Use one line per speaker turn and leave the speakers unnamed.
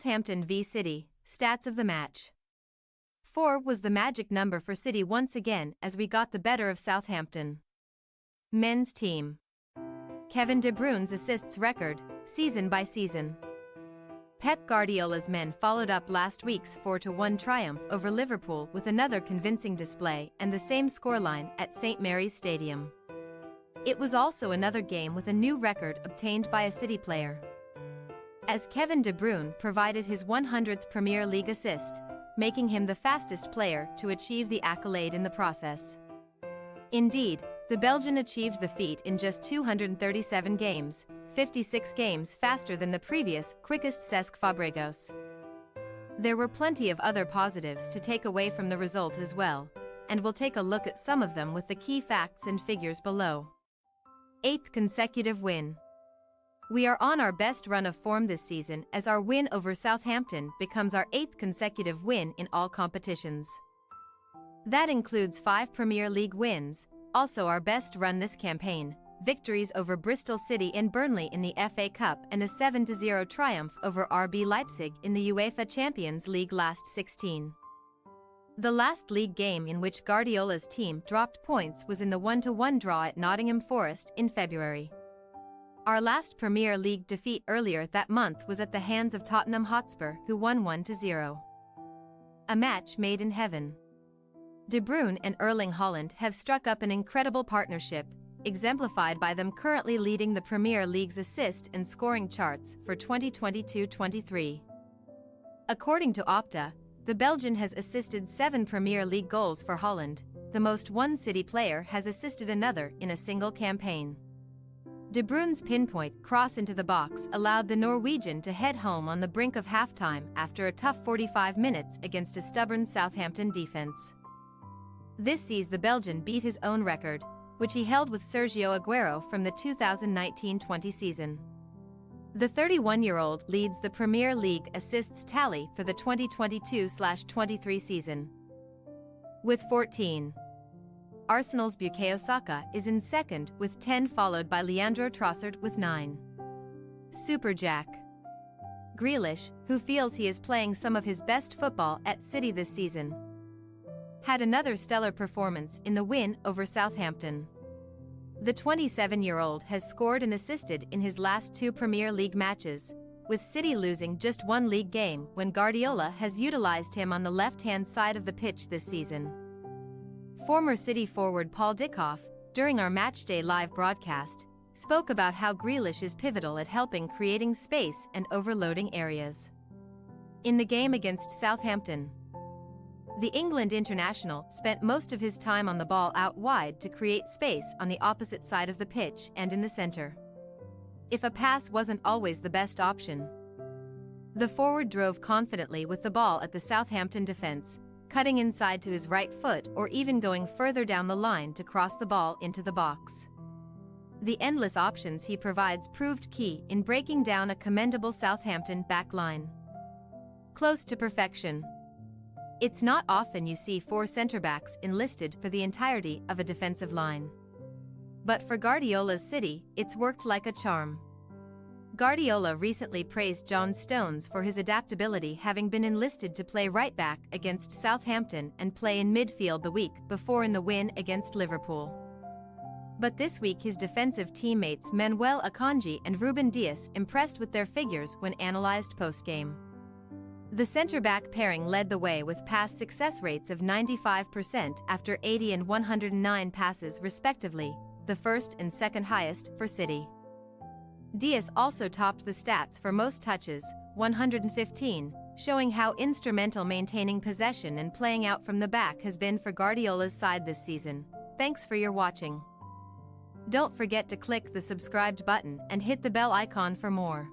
Southampton v City, stats of the match. 4 was the magic number for City once again as we got the better of Southampton. Men's team. Kevin De Bruyne's assists record, season by season. Pep Guardiola's men followed up last week's 4-1 triumph over Liverpool with another convincing display and the same scoreline at St Mary's Stadium. It was also another game with a new record obtained by a City player, as Kevin De Bruyne provided his 100th Premier League assist, making him the fastest player to achieve the accolade in the process. Indeed, the Belgian achieved the feat in just 237 games, 56 games faster than the previous quickest Cesc Fabregas. There were plenty of other positives to take away from the result as well, and we'll take a look at some of them with the key facts and figures below. 8th consecutive win. We are on our best run of form this season as our win over Southampton becomes our 8th consecutive win in all competitions. That includes 5 Premier League wins, also our best run this campaign, victories over Bristol City and Burnley in the FA Cup and a 7-0 triumph over RB Leipzig in the UEFA Champions League last 16. The last league game in which Guardiola's team dropped points was in the 1-1 draw at Nottingham Forest in February. Our last Premier League defeat earlier that month was at the hands of Tottenham Hotspur, who won 1-0. A match made in heaven. De Bruyne and Erling Haaland have struck up an incredible partnership, exemplified by them currently leading the Premier League's assist and scoring charts for 2022-23. According to Opta, the Belgian has assisted 7 Premier League goals for Haaland, the most one City player has assisted another in a single campaign. De Bruyne's pinpoint cross into the box allowed the Norwegian to head home on the brink of halftime after a tough 45 minutes against a stubborn Southampton defense. This sees the Belgian beat his own record, which he held with Sergio Aguero from the 2019-20 season. The 31-year-old leads the Premier League assists tally for the 2022-23 season with 14. Arsenal's Bukayo Saka is in second with 10, followed by Leandro Trossard with 9. Super Jack Grealish, who feels he is playing some of his best football at City this season, had another stellar performance in the win over Southampton. The 27-year-old has scored and assisted in his last 2 Premier League matches, with City losing just 1 league game when Guardiola has utilized him on the left-hand side of the pitch this season. Former City forward Paul Dickhoff, during our Matchday live broadcast, spoke about how Grealish is pivotal at helping creating space and overloading areas. In the game against Southampton, the England international spent most of his time on the ball out wide to create space on the opposite side of the pitch and in the center. If a pass wasn't always the best option, the forward drove confidently with the ball at the Southampton defense, cutting inside to his right foot or even going further down the line to cross the ball into the box. The endless options he provides proved key in breaking down a commendable Southampton back line. Close to perfection. It's not often you see 4 centre-backs enlisted for the entirety of a defensive line. But for Guardiola's City, it's worked like a charm. Guardiola recently praised John Stones for his adaptability, having been enlisted to play right-back against Southampton and play in midfield the week before in the win against Liverpool. But this week his defensive teammates Manuel Akanji and Ruben Dias impressed with their figures when analysed post-game. The centre-back pairing led the way with pass success rates of 95% after 80 and 109 passes respectively, the first and second highest for City. Dias also topped the stats for most touches, 115, showing how instrumental maintaining possession and playing out from the back has been for Guardiola's side this season. Thanks for your watching. Don't forget to click the subscribed button and hit the bell icon for more.